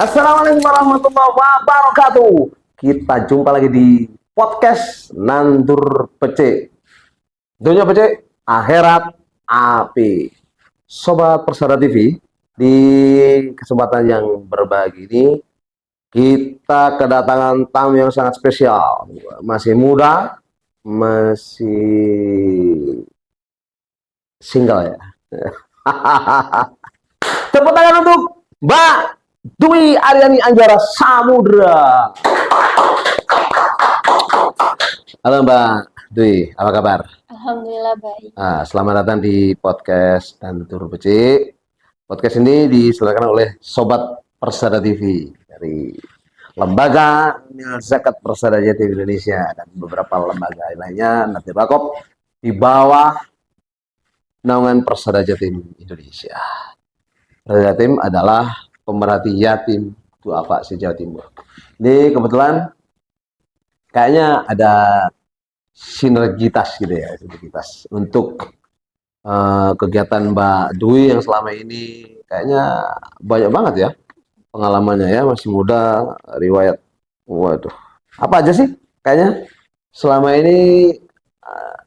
Assalamualaikum warahmatullahi wabarakatuh. Kita jumpa lagi di podcast Nandur Pece. Dunia Pece, akhirat api. Sobat Persada TV, di kesempatan yang berbagi ini kita kedatangan tamu yang sangat spesial. Masih muda, masih single ya. Tepuk tangan untuk Mbak Dwi Aryani Anjara Samudra. Halo Mbak Dwi, apa kabar? Alhamdulillah baik. Selamat datang di podcast Nandur Pece. Podcast ini diselenggarakan oleh Sobat Persada TV dari Lembaga Zakat Persada TV Indonesia dan beberapa lembaga lainnya nanti bakop di bawah naungan Persada Jatim Indonesia. Persada Jatim adalah pemerhati yatim duafa se-Jawa Timur. Ini kebetulan kayaknya ada sinergitas gitu ya, sinergitas untuk kegiatan Mbak Dwi yang selama ini kayaknya banyak banget ya pengalamannya ya, masih muda, riwayat, waduh, apa aja sih kayaknya selama ini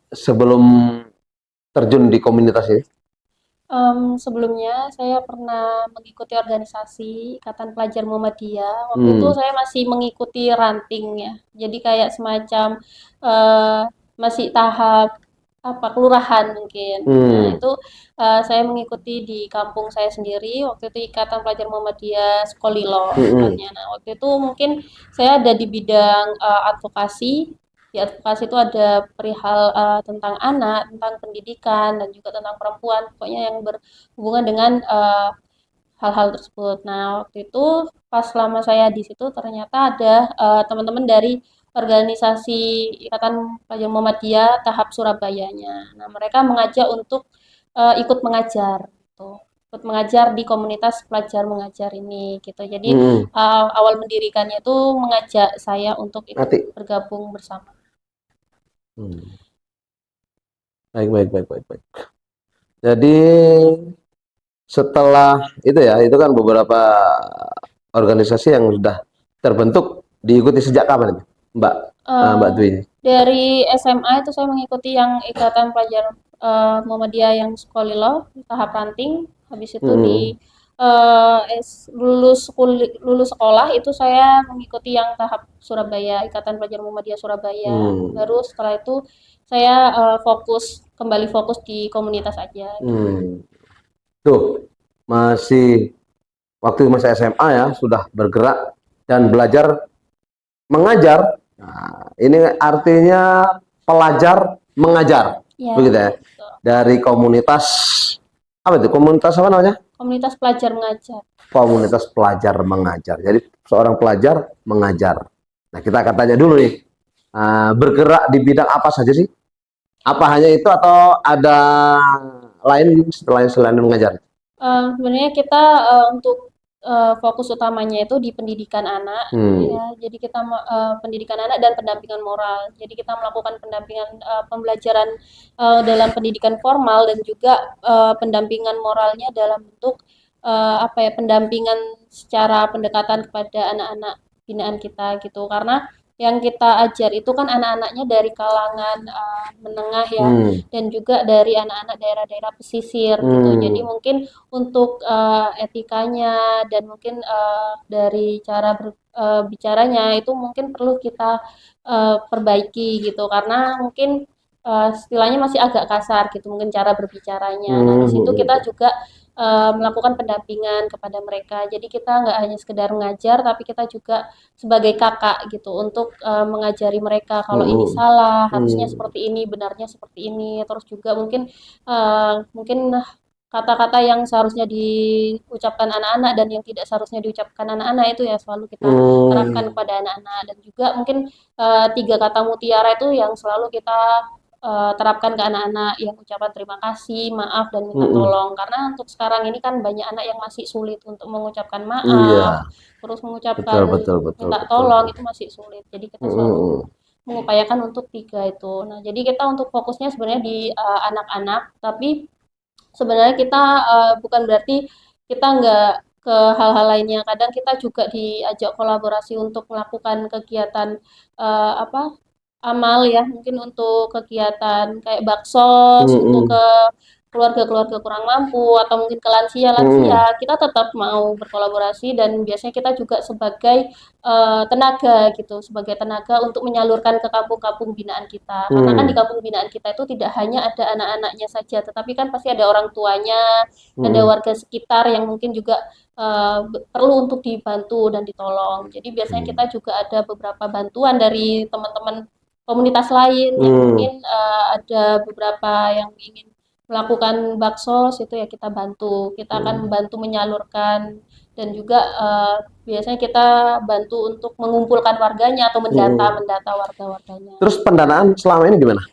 sebelum terjun di komunitas ini? Sebelumnya saya pernah mengikuti organisasi Ikatan Pelajar Muhammadiyah. Waktu itu saya masih mengikuti ranting ya. Jadi kayak semacam eh, masih tahap apa kelurahan mungkin. Nah, itu saya mengikuti di kampung saya sendiri. Waktu itu Ikatan Pelajar Muhammadiyah Sukolilo tepatnya. Nah, waktu itu mungkin saya ada di bidang advokasi. Di advokasi itu ada perihal tentang anak, tentang pendidikan, dan juga tentang perempuan, pokoknya yang berhubungan dengan hal-hal tersebut. Nah, waktu itu pas selama saya di situ ternyata ada teman-teman dari organisasi Ikatan Pelajar Muhammadiyah tahap Surabayanya. Nah, mereka mengajak untuk ikut mengajar, gitu. Ikut mengajar di komunitas pelajar mengajar ini, gitu. Jadi awal mendirikannya itu mengajak saya untuk ikut bergabung bersama. Baik. Jadi setelah itu ya, itu kan beberapa organisasi yang sudah terbentuk diikuti sejak kapan itu, Mbak Dwi? Dari SMA itu saya mengikuti yang Ikatan Pelajar Muhammadiyah yang Sukolilo tahap ranting. Habis itu di lulus sekolah itu saya mengikuti yang tahap Surabaya, Ikatan Pelajar Muhammadiyah Surabaya. Baru setelah itu saya kembali fokus di komunitas aja. Tuh, masih waktu masih SMA ya sudah bergerak dan belajar mengajar. Nah, ini artinya pelajar mengajar, Ya, begitu ya. betul. Dari komunitas apa itu? Komunitas apa namanya? Komunitas pelajar mengajar. Komunitas pelajar mengajar. Jadi seorang pelajar mengajar. Nah, kita akan tanya dulu nih, bergerak di bidang apa saja sih? Apa hanya itu atau ada lain selain mengajar? Sebenarnya kita untuk fokus utamanya itu di pendidikan anak, ya. Jadi kita pendidikan anak dan pendampingan moral. Jadi kita melakukan pendampingan pembelajaran dalam pendidikan formal dan juga pendampingan moralnya dalam bentuk apa ya pendampingan secara pendekatan kepada anak-anak binaan kita gitu. Karena yang kita ajar itu kan anak-anaknya dari kalangan menengah ya, dan juga dari anak-anak daerah-daerah pesisir gitu. Jadi mungkin untuk etikanya dan mungkin dari cara bicaranya itu mungkin perlu kita perbaiki gitu karena mungkin istilahnya masih agak kasar gitu mungkin cara berbicaranya. Nah, di situ kita juga melakukan pendampingan kepada mereka. Jadi kita nggak hanya sekedar mengajar, tapi kita juga sebagai kakak gitu untuk mengajari mereka kalau ini salah, harusnya seperti ini, benarnya seperti ini. Terus juga mungkin kata-kata yang seharusnya diucapkan anak-anak dan yang tidak seharusnya diucapkan anak-anak itu ya selalu kita terapkan kepada anak-anak. Dan juga mungkin 3 kata mutiara itu yang selalu kita terapkan ke anak-anak, yang ucapan terima kasih, maaf, dan minta tolong. Karena untuk sekarang ini kan banyak anak yang masih sulit untuk mengucapkan maaf, terus mengucapkan minta tolong itu masih sulit. Jadi kita selalu mengupayakan untuk 3 itu. Nah, jadi kita untuk fokusnya sebenarnya di anak-anak, tapi sebenarnya kita bukan berarti kita nggak ke hal-hal lainnya. Kadang kita juga diajak kolaborasi untuk melakukan kegiatan apa amal ya, mungkin untuk kegiatan kayak baksos untuk Mm-mm. ke keluarga-keluarga kurang mampu atau mungkin ke Mm. lansia-lansia, kita tetap mau berkolaborasi dan biasanya kita juga sebagai tenaga gitu, sebagai tenaga untuk menyalurkan ke kampung-kampung binaan kita. Karena kan di Mm. kampung binaan kita itu tidak hanya ada anak-anaknya saja, tetapi kan pasti ada orang tuanya, ada Mm. warga sekitar yang mungkin juga perlu untuk dibantu dan ditolong. Jadi biasanya Mm. kita juga ada beberapa bantuan dari teman-teman komunitas lain yang Mm. mungkin ada beberapa yang ingin melakukan baksos itu ya kita bantu. Kita akan Mm. membantu menyalurkan dan juga biasanya kita bantu untuk mengumpulkan warganya atau Mm. mendata warga-warganya. Terus pendanaan selama ini gimana?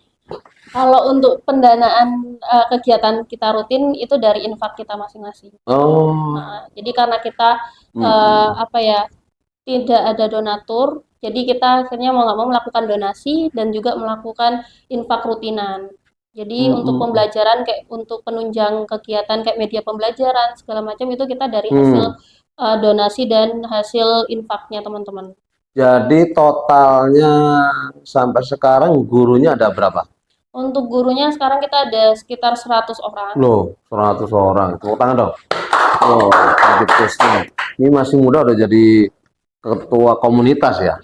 Kalau untuk pendanaan kegiatan kita rutin itu dari infak kita masing-masing. Oh. Jadi karena kita Mm. apa ya tidak ada donatur, jadi kita akhirnya mau nggak mau melakukan donasi dan juga melakukan infak rutinan. Jadi untuk Mm. pembelajaran kayak untuk penunjang kegiatan kayak media pembelajaran segala macam itu kita dari hasil Mm. donasi dan hasil infaknya teman-teman. Jadi totalnya sampai sekarang gurunya ada berapa? Untuk gurunya sekarang kita ada sekitar 100 orang. Loh, 100 orang. Tepuk tangan dong. Oh, Adit Kusni. Ini masih muda udah jadi ketua komunitas ya.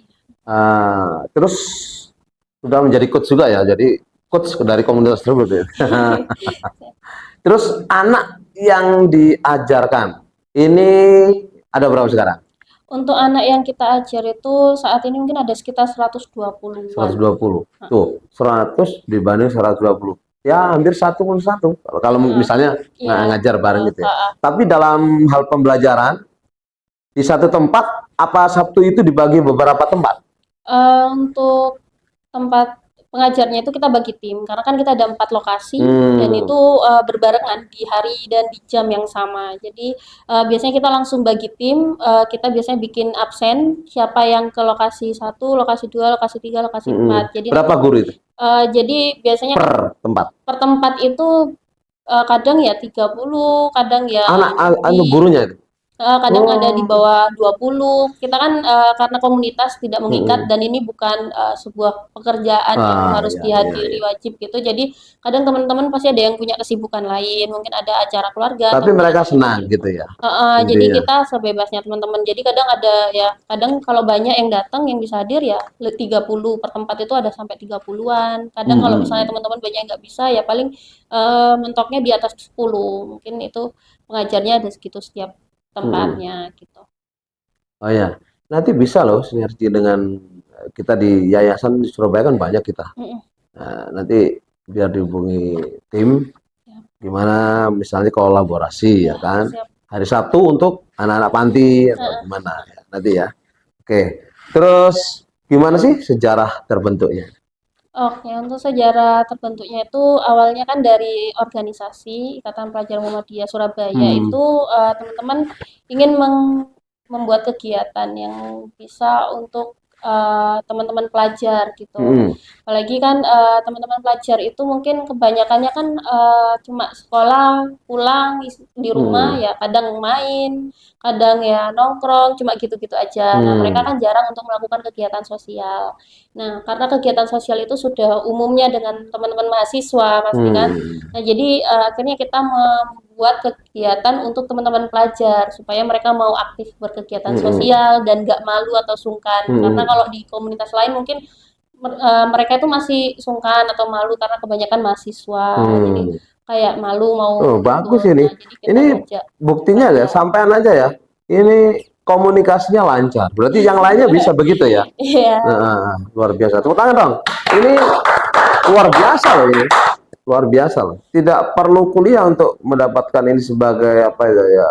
Terus sudah menjadi coach juga ya. Jadi coach dari komunitas tersebut ya. Terus anak yang diajarkan ini ada berapa sekarang? Untuk anak yang kita ajar itu saat ini mungkin ada sekitar 120-an. 120. Tuh, 100 dibanding 120. Ya, hampir satu pun satu. Kalau misalnya Iya, ngajar bareng gitu ya. heeh. Tapi dalam hal pembelajaran, di satu tempat, apa Sabtu itu dibagi beberapa tempat? Untuk tempat pengajarnya itu kita bagi tim, karena kan kita ada 4 lokasi dan Hmm. itu, berbarengan di hari dan di jam yang sama. Jadi, biasanya kita langsung bagi tim, kita biasanya bikin absen, siapa yang ke lokasi satu, lokasi 2, lokasi 3, lokasi Hmm. 4. Jadi Berapa nanti guru itu jadi biasanya kan per tempat? per tempat itu, kadang ya 30, kadang ya Anu lebih. gurunya itu. Kadang ada di Oh. bawah 20. Kita kan, karena komunitas tidak mengikat Hmm. dan ini bukan, sebuah pekerjaan yang Ah, harus iya, iya, dihadiri iya. wajib gitu. Jadi kadang teman-teman pasti ada yang punya kesibukan lain, mungkin ada acara keluarga atau Tapi mungkin mereka ada senang meeting. gitu ya, Jadi intinya. kita sebebasnya teman-teman. Jadi kadang ada ya, kadang kalau banyak yang datang yang bisa hadir ya 30 per tempat itu ada sampai 30-an. Kadang kalau misalnya Hmm. teman-teman banyak yang nggak bisa ya paling, mentoknya di atas 10. Mungkin itu pengajarnya ada segitu setiap Hmm. tempatnya gitu. Oh ya, nanti bisa loh sinergi dengan kita di yayasan di Surabaya kan banyak kita. Mhm, Nanti biar dihubungi tim, siap. gimana misalnya kolaborasi ya Iya, kan. siap. Hari Sabtu untuk anak-anak panti atau Heeh. gimana ya, nanti ya. Oke, terus gimana sih sejarah terbentuknya? Oke, untuk sejarah terbentuknya itu awalnya kan dari organisasi Ikatan Pelajar Muhammadiyah Surabaya Hmm. itu, teman-teman ingin membuat kegiatan yang bisa untuk, teman-teman pelajar gitu. Hmm. Apalagi kan, teman-teman pelajar itu mungkin kebanyakannya kan, cuma sekolah, pulang, di rumah Hmm. ya kadang main, kadang ya nongkrong, cuma gitu-gitu aja. Nah, mereka Hmm. kan jarang untuk melakukan kegiatan sosial. Nah, karena kegiatan sosial itu sudah umumnya dengan teman-teman mahasiswa pasti kan. Hmm. Nah, jadi akhirnya kita membuat kegiatan untuk teman-teman pelajar supaya mereka mau aktif berkegiatan Hmm. sosial dan nggak malu atau sungkan. Karena Hmm. kalau di komunitas lain mungkin mereka itu masih sungkan atau malu karena kebanyakan mahasiswa. Jadi Hmm. kayak malu mau Oh, bagus ikut. ini. Nah, jadi kita Ini ngajak buktinya ya, warga. sampean aja ya. Ini komunikasinya lancar. Berarti yang lainnya bisa begitu ya. Iya. Nah, luar biasa. Tepuk tangan dong. Ini luar biasa loh ini. Luar biasa loh. Tidak perlu kuliah untuk mendapatkan ini sebagai apa ya,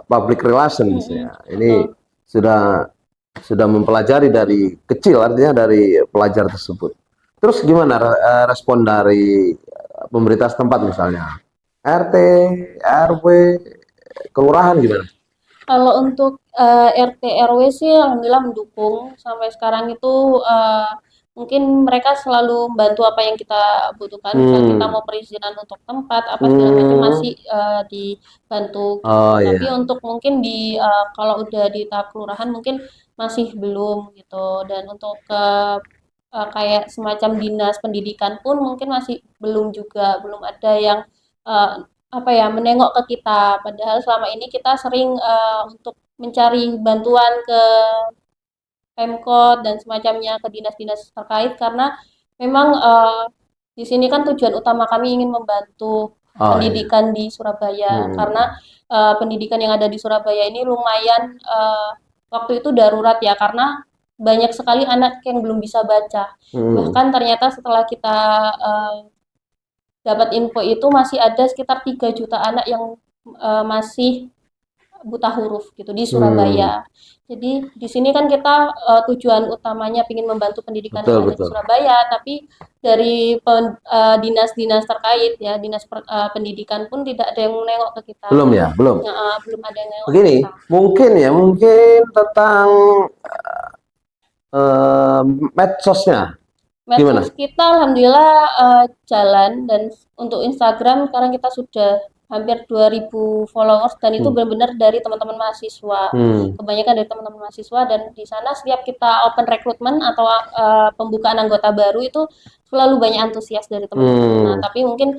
public relations Mm-mm, ya. Ini betul. sudah mempelajari dari kecil, artinya dari pelajar tersebut. Terus gimana respon dari pemerintah setempat misalnya? RT, RW, kelurahan gimana? Kalau untuk RT RW sih alhamdulillah mendukung sampai sekarang itu mungkin mereka selalu bantu apa yang kita butuhkan. Misal kita mau perizinan untuk tempat apa segala macam masih dibantu gitu. Oh Tapi iya. untuk mungkin kalau udah di tahap kelurahan mungkin masih belum gitu. Dan untuk kayak semacam dinas pendidikan pun mungkin masih belum juga, belum ada yang eh, apa ya menengok ke kita. Padahal selama ini kita sering untuk mencari bantuan ke Pemkot dan semacamnya ke dinas-dinas terkait karena memang di sini kan tujuan utama kami ingin membantu Oh iya. pendidikan di Surabaya karena Hmm. pendidikan yang ada di Surabaya ini lumayan waktu itu darurat ya karena banyak sekali anak yang belum bisa baca. Hmm. Bahkan ternyata setelah kita eh, dapat info itu masih ada sekitar 3 juta anak yang masih buta huruf gitu di Hmm. Surabaya. Jadi di sini kan kita tujuan utamanya ingin membantu pendidikan yang Betul ada di betul. Surabaya, tapi dari dinas-dinas terkait ya, pendidikan pun tidak ada yang nengok ke kita. Belum ya, belum. Ya, belum ada yang nengok ke Begini, kita. mungkin tentang eh, medsosnya Medsos gimana? kita alhamdulillah jalan dan untuk Instagram sekarang kita sudah hampir 2.000 followers dan itu Hmm. benar-benar dari teman-teman mahasiswa. Hmm. Kebanyakan dari teman-teman mahasiswa dan di sana setiap kita open recruitment atau pembukaan anggota baru itu selalu banyak antusias dari teman-teman. Nah, Hmm. tapi mungkin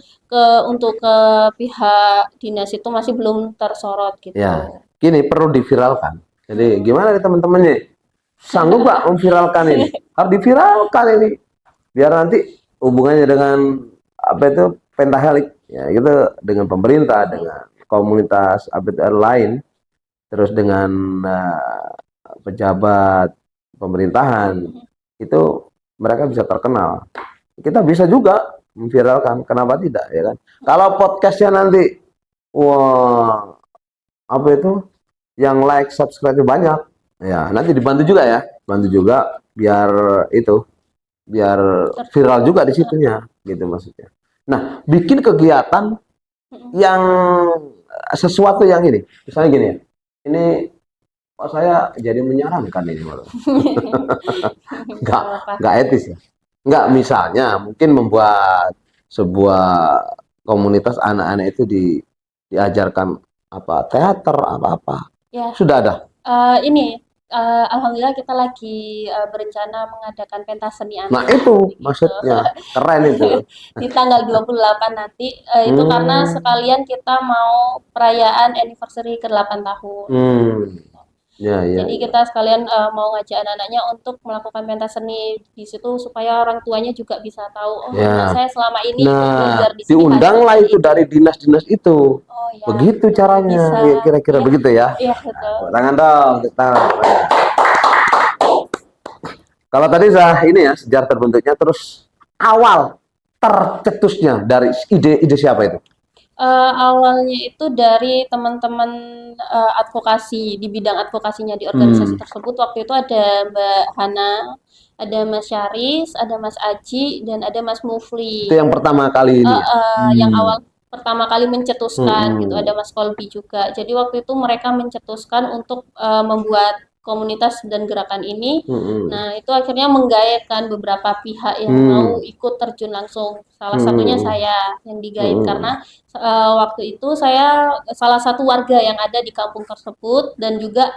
untuk ke pihak dinas itu masih belum tersorot Ya, gitu. gini perlu diviralkan. Jadi Mm-mm. gimana nih teman-temannya? Sanggup nggak memviralkan ini? Harus diviralkan ini, biar nanti hubungannya dengan apa itu pentahelik ya gitu, dengan pemerintah, dengan komunitas ABTR lain, terus dengan pejabat pemerintahan itu mereka bisa terkenal. Kita bisa juga memviralkan, kenapa tidak ya kan? Kalau podcastnya nanti, wah apa itu yang like subscribe banyak, ya nanti dibantu juga ya, bantu juga biar itu biar viral juga di situnya gitu maksudnya. Nah, bikin kegiatan yang sesuatu yang ini, misalnya gini ya, ini kok saya jadi menyarankan ini malah Nggak nggak apa-apa. nggak etis ya, nggak misalnya mungkin membuat sebuah komunitas anak-anak itu diajarkan apa teater apa apa Ya, sudah ada. ini alhamdulillah kita lagi berencana mengadakan pentas seni Nah anak itu gitu. maksudnya keren itu. Di tanggal 28 nanti itu karena Hmm. sekalian kita mau perayaan anniversary ke-8 tahun. Hmm. Ya, ya, Jadi ya. kita sekalian mau ngajak anak-anaknya untuk melakukan pentas seni di situ supaya orang tuanya juga bisa tahu, oh anak Ya. saya selama ini ikut belajar Nah, di sini karena diundanglah ini itu ini. dari dinas-dinas itu. Oh ya, Begitu caranya, bisa. ya, kira-kira Iya, begitu ya. iya betul. Tepuk tangan dong, tepuk tangan. Kalau tadi saya ini ya, sejarah terbentuknya terus awal tercetusnya dari ide-ide siapa itu? Awalnya itu dari teman-teman advokasi di bidang advokasinya di organisasi Hmm. tersebut. Waktu itu ada Mbak Hana, ada Mas Syaris, ada Mas Aji, dan ada Mas Itu Mufli. yang pertama kali ini ya. Yang Hmm. awal pertama kali mencetuskan gitu. Ada Hmm. Mas Kolbi juga. Jadi waktu itu mereka mencetuskan untuk membuat komunitas dan gerakan ini. Hmm. Nah, itu akhirnya menggaetkan beberapa pihak yang mau Hmm. ikut terjun langsung. Salah satunya Hmm. saya yang digait Hmm. karena waktu itu saya salah satu warga yang ada di kampung tersebut dan juga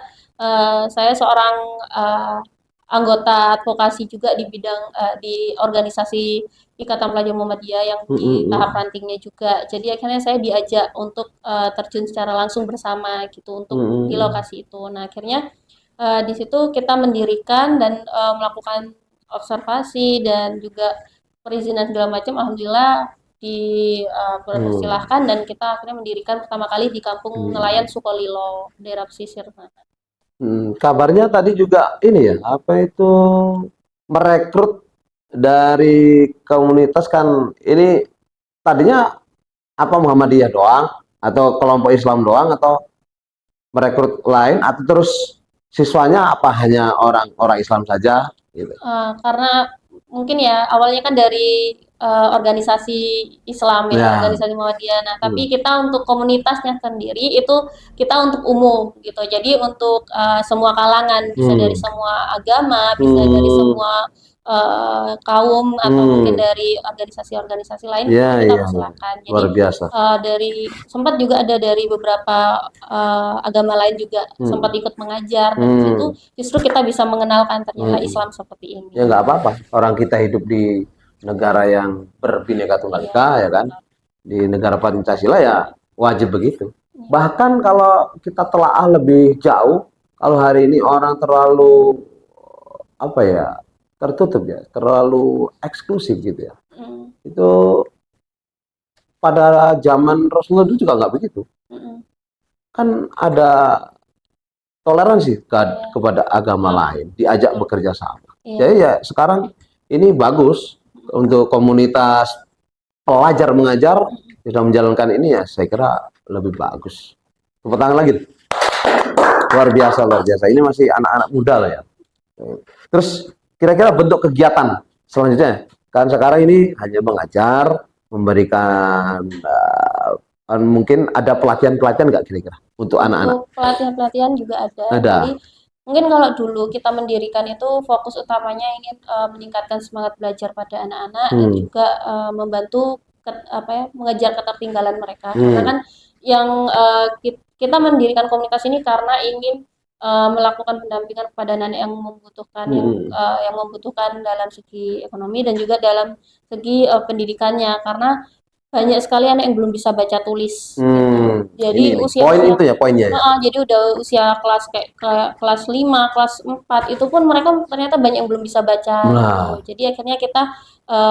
saya seorang uh, anggota advokasi juga di bidang di organisasi Ikatan Pelajar Muhammadiyah yang Hmm. di tahap Hmm. rantingnya juga. Jadi akhirnya saya diajak untuk terjun secara langsung bersama gitu untuk di Hmm. lokasi itu. Nah, akhirnya di situ kita mendirikan dan melakukan observasi dan juga perizinan segala macam. Alhamdulillah Hmm. dipersilahkan dan kita akhirnya mendirikan pertama kali di Kampung Nelayan Hmm. Sukolilo, daerah pesisir. Kabarnya tadi juga ini ya, apa itu merekrut dari komunitas kan ini tadinya apa Muhammadiyah doang atau kelompok Islam doang atau merekrut lain atau terus siswanya apa hanya orang-orang Islam saja gitu. Karena mungkin ya awalnya kan dari organisasi Islam ya, Ya. organisasi Muhammadiyah. Nah, tapi Hmm. kita untuk komunitasnya sendiri itu kita untuk umum gitu. Jadi untuk semua kalangan, bisa dari Hmm. semua agama, bisa dari Hmm. semua kaum atau mungkin Hmm. dari organisasi-organisasi lain Iya, itu kita iya, iya. persilakan. Jadi Luar biasa. dari sempat juga ada dari beberapa agama lain juga sempat Hmm. ikut mengajar dan di situ Hmm. justru kita bisa mengenalkan ternyata Hmm. Islam seperti Ya ini. nggak apa-apa. Orang kita hidup di negara yang berbineka tunggal Iya, ika, ya kan? benar. Di negara Pancasila ya wajib begitu. Iya, Bahkan kalau kita telaah lebih jauh, kalau hari ini orang terlalu apa ya, tertutup ya, terlalu eksklusif gitu ya. mm, Itu pada zaman Rasulullah itu juga nggak begitu. mm, Kan ada toleransi iya, kepada agama ah, lain, diajak betul. bekerja sama. Iya, Jadi ya sekarang ini bagus untuk komunitas pelajar mengajar sudah menjalankan ini, ya saya kira lebih bagus. Tepuk tangan lagi. Luar biasa, luar biasa. Ini masih anak-anak muda lah ya. Terus kira-kira bentuk kegiatan selanjutnya, kan sekarang ini hanya mengajar, memberikan mungkin ada pelatihan-pelatihan nggak kira-kira untuk anak-anak? untuk pelatihan-pelatihan juga ada. Ada. Jadi mungkin kalau dulu kita mendirikan itu fokus utamanya ingin meningkatkan semangat belajar pada anak-anak dan Hmm. juga membantu apa ya mengejar ketertinggalan mereka. Karena Hmm. kan yang kita mendirikan komunitas ini karena ingin melakukan pendampingan kepada anak yang membutuhkan Hmm. yang membutuhkan dalam segi ekonomi dan juga dalam segi pendidikannya karena banyak sekali anak yang belum bisa baca tulis gitu. Ini Jadi nih poin usia-usia itu ya, poinnya ya. jadi udah usia kelas kayak kelas 5, kelas 4 itu pun mereka ternyata banyak yang belum bisa baca gitu. Nah. Jadi akhirnya kita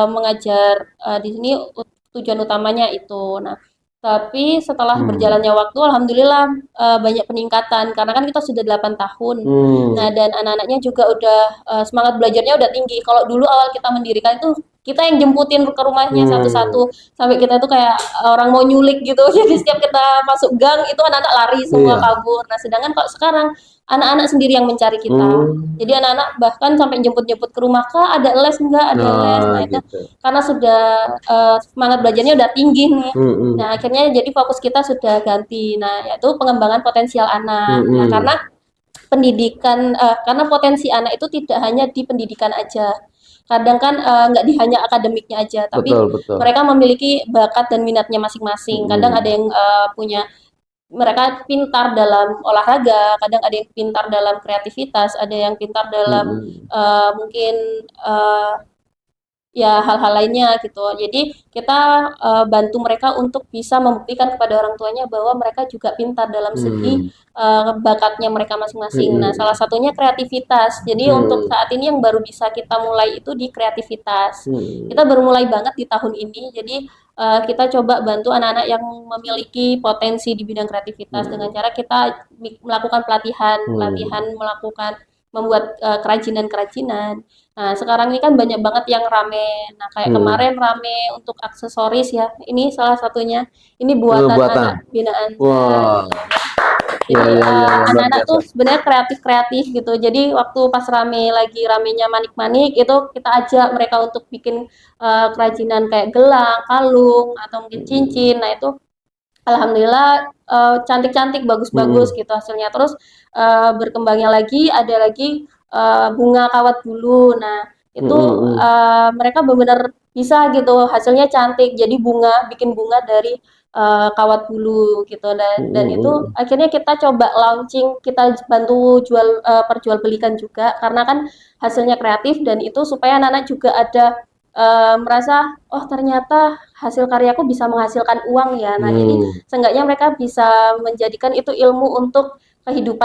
mengajar di sini tujuan utamanya itu. Nah, tapi setelah Hmm. berjalannya waktu alhamdulillah banyak peningkatan karena kan kita sudah 8 tahun. Nah, Hmm. dan anak-anaknya juga udah semangat belajarnya udah tinggi. Kalau dulu awal kita mendirikan itu kita yang jemputin ke rumahnya Hmm. satu-satu sampai kita tuh kayak orang mau nyulik gitu. Jadi setiap kita masuk gang itu anak-anak lari semua Iya. kabur. Nah, sedangkan kalau sekarang anak-anak sendiri yang mencari kita. Hmm. Jadi anak-anak bahkan sampai jemput-jemput ke rumah, "Kak, ada les enggak? Ada les." Nah, Nah, itu gitu. karena sudah semangat belajarnya udah tinggi nih. Hmm. Nah, akhirnya jadi fokus kita sudah ganti. Nah, yaitu pengembangan potensial anak. Nah, Hmm. karena karena potensi anak itu tidak hanya di pendidikan aja. Kadang kan nggak di hanya akademiknya aja, tapi Betul, betul. mereka memiliki bakat dan minatnya masing-masing. Kadang ada Hmm. yang punya mereka pintar dalam olahraga, kadang ada yang pintar dalam kreativitas, ada yang pintar dalam Hmm. mungkin eh, ya hal-hal lainnya gitu. Jadi kita bantu mereka untuk bisa membuktikan kepada orang tuanya bahwa mereka juga pintar dalam segi Hmm. bakatnya mereka masing-masing. Nah, salah Hmm. satunya kreativitas. Jadi untuk Hmm. saat ini yang baru bisa kita mulai itu di kreativitas. Kita Hmm. baru mulai banget di tahun ini. Jadi kita coba bantu anak-anak yang memiliki potensi di bidang kreativitas dengan Hmm. cara kita melakukan pelatihan, Hmm. pelatihan melakukan membuat kerajinan-kerajinan. Nah, sekarang ini kan banyak banget yang rame. Nah, kayak Hmm. kemarin rame untuk aksesoris ya. Ini salah satunya. Ini buatan Buatan. anak binaan saya Wah. gitu. Ya, Jadi ya, ya, ya, luar anak-anak biasa. tuh sebenarnya kreatif-kreatif gitu. Jadi waktu pas rame lagi ramenya manik-manik itu kita ajak mereka untuk bikin kerajinan kayak gelang, kalung atau mungkin Hmm. cincin. Nah, itu alhamdulillah cantik-cantik, bagus-bagus Hmm. gitu hasilnya. Terus berkembangnya lagi ada lagi bunga kawat bulu. Nah, Hmm. itu Hmm. mereka benar-benar bisa gitu, hasilnya cantik. Jadi bikin bunga dari kawat bulu gitu dan Hmm. itu Hmm. akhirnya kita coba launching, kita bantu perjualbelikan juga karena kan hasilnya kreatif dan itu supaya anak-anak juga ada merasa oh ternyata hasil karyaku bisa menghasilkan uang ya. Nah, jadi Hmm. seenggaknya mereka bisa menjadikan itu ilmu untuk ilmu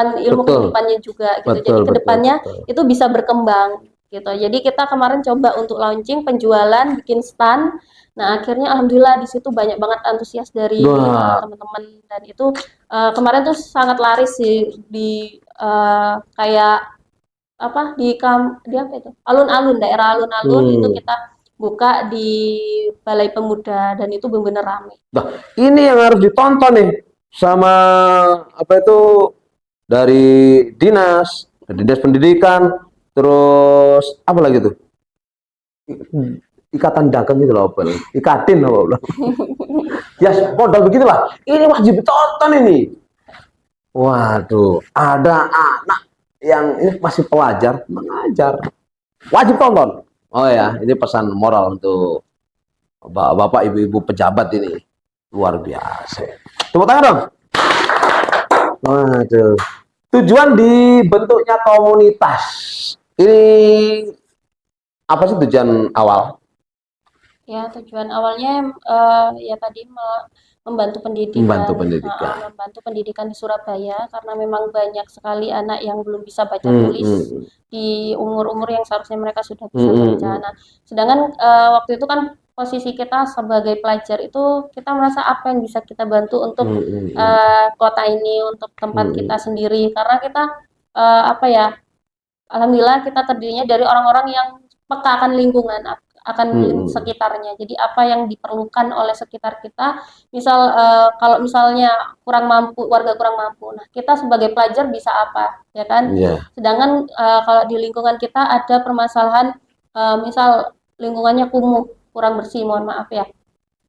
Betul, kehidupannya juga gitu. betul, Jadi betul, kedepannya betul. itu bisa berkembang gitu. Jadi kita kemarin coba untuk launching penjualan, bikin stand. Nah, akhirnya alhamdulillah di situ banyak banget antusias dari Wah. teman-teman dan itu kemarin tuh sangat laris sih di kayak apa di apa itu alun-alun daerah alun-alun itu Hmm. kita buka di Balai Pemuda dan itu benar-benar ramai. Nah, ini yang harus ditonton nih sama apa itu, dari dinas pendidikan, terus apa lagi tuh? Ikatan dagang gitu loh, apa? Ikatin apa? Ya, modal begitulah. Ini wajib ditonton ini. Waduh, ada anak yang ini masih pelajar mengajar. Wajib tonton. Oh ya, ini pesan moral untuk bapak-bapak, ibu-ibu pejabat ini. Luar biasa. Tepuk tangan dong. Waduh. Tujuan dibentuknya komunitas. Ini apa sih tujuan awal? Ya, tujuan awalnya ya tadi membantu Membantu pendidikan, pendidikan. membantu pendidikan di Surabaya karena memang banyak sekali anak yang belum bisa baca Hmm, tulis hmm, di umur-umur yang seharusnya mereka sudah hmm, bisa hmm, baca. hmm, Nah, sedangkan waktu itu kan posisi kita sebagai pelajar itu kita merasa apa yang bisa kita bantu untuk hmm, hmm, hmm, kota ini, untuk tempat hmm, kita sendiri karena kita apa ya, alhamdulillah kita terdirinya dari orang-orang yang peka akan lingkungan, akan hmm, hmm, sekitarnya. Jadi apa yang diperlukan oleh sekitar kita, misal kalau misalnya kurang mampu, warga kurang mampu, nah kita sebagai pelajar bisa apa, ya kan? ya, Sedangkan kalau di lingkungan kita ada permasalahan, misal lingkungannya kumuh, kurang bersih, mohon maaf ya,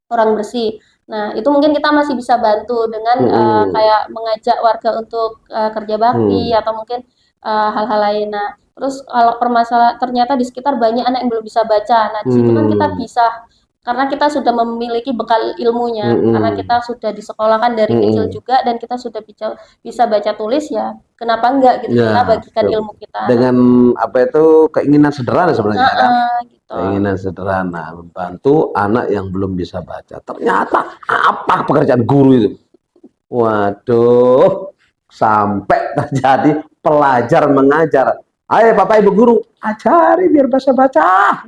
kurang bersih. Nah, itu mungkin kita masih bisa bantu dengan hmm, hmm, kayak mengajak warga untuk kerja bakti hmm, atau mungkin hal-hal lain. Nah, terus kalau permasalahan ternyata di sekitar banyak anak yang belum bisa baca. Nah, di situ kan kita hmm, bisa karena kita sudah memiliki bekal ilmunya, karena hmm, kita sudah disekolahkan dari hmm, kecil hmm. juga dan kita sudah bisa baca tulis ya. Kenapa enggak gitu kita Ya, bagikan ilmu kita. Nah, dengan apa itu keinginan sederhana sebenarnya kan? gitu. Keinginan sederhana membantu anak yang belum bisa baca. Ternyata apa pekerjaan guru itu? Waduh, sampai terjadi pelajar mengajar. Ayo Bapak Ibu guru, ajari biar bisa baca.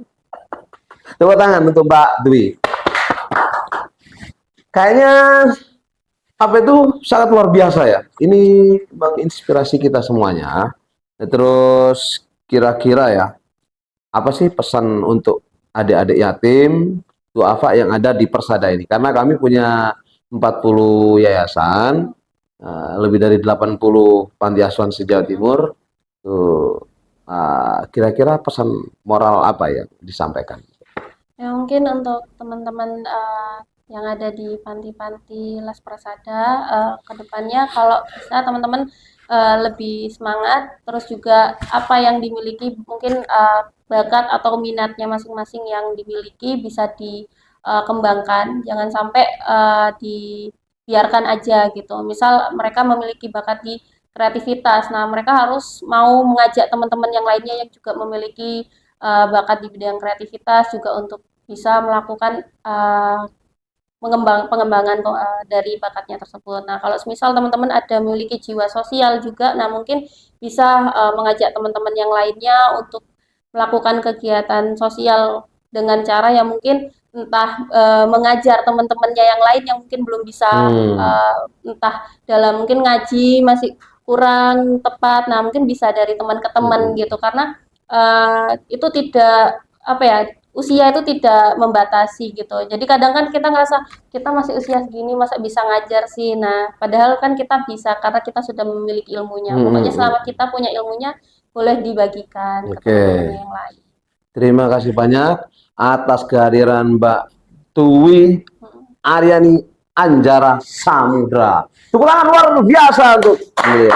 Tepuk tangan untuk Mbak Dwi. Kayaknya apa itu sangat luar biasa ya. Ini menginspirasi kita semuanya. Terus kira-kira ya, apa sih pesan untuk adik-adik yatim, duafa yang ada di Persada ini? Karena kami punya 40 yayasan, lebih dari 80 panti asuhan se-Jawa Timur. Tuh, kira-kira pesan moral apa yang disampaikan? Ya mungkin untuk teman-teman yang ada di panti-panti Les Persada ke depannya kalau bisa teman-teman lebih semangat terus juga apa yang dimiliki mungkin bakat atau minatnya masing-masing yang dimiliki bisa dikembangkan jangan sampai dibiarkan aja gitu. Misal mereka memiliki bakat di kreativitas. Nah, mereka harus mau mengajak teman-teman yang lainnya yang juga memiliki bakat di bidang kreativitas juga untuk bisa melakukan pengembangan dari bakatnya tersebut. Nah, kalau misal teman-teman ada memiliki jiwa sosial juga, nah mungkin bisa mengajak teman-teman yang lainnya untuk melakukan kegiatan sosial dengan cara yang mungkin entah mengajar teman-temannya yang lain yang mungkin belum bisa Hmm, entah dalam mungkin ngaji masih kurang tepat. Nah, mungkin bisa dari teman ke teman hmm, gitu karena itu tidak apa ya usia itu tidak membatasi gitu. Jadi kadang kan kita ngerasa kita masih usia segini masa bisa ngajar sih. Nah, padahal kan kita bisa karena kita sudah memiliki ilmunya. Pokoknya selama hmm. kita punya ilmunya boleh dibagikan ke Oke. teman-temannya yang lain. Terima kasih banyak atas kehadiran Mbak Tuwi Hmm. Aryani Anjara Samudra. Tepuk tangan luar biasa untuk beliau.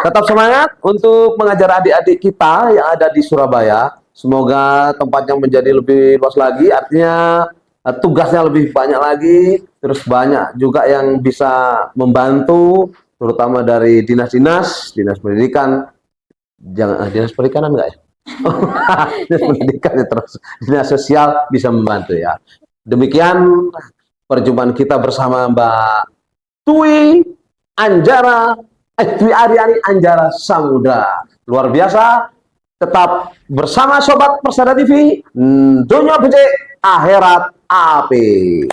Tetap semangat untuk mengajar adik-adik kita yang ada di Surabaya. Semoga tempatnya menjadi lebih luas lagi, artinya tugasnya lebih banyak lagi, terus banyak juga yang bisa membantu, terutama dari dinas-dinas, dinas pendidikan, jangan dinas perikanan enggak ya? Dinas pendidikan ya, terus dinas sosial bisa membantu ya. Demikian perjumpaan kita bersama Mbak Twi Anjara, Twi Aryani Anjara Samudra. Luar biasa. Tetap bersama Sobat Persada TV. Dunia becek, akhirat api.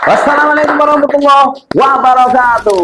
Wassalamualaikum warahmatullahi wabarakatuh.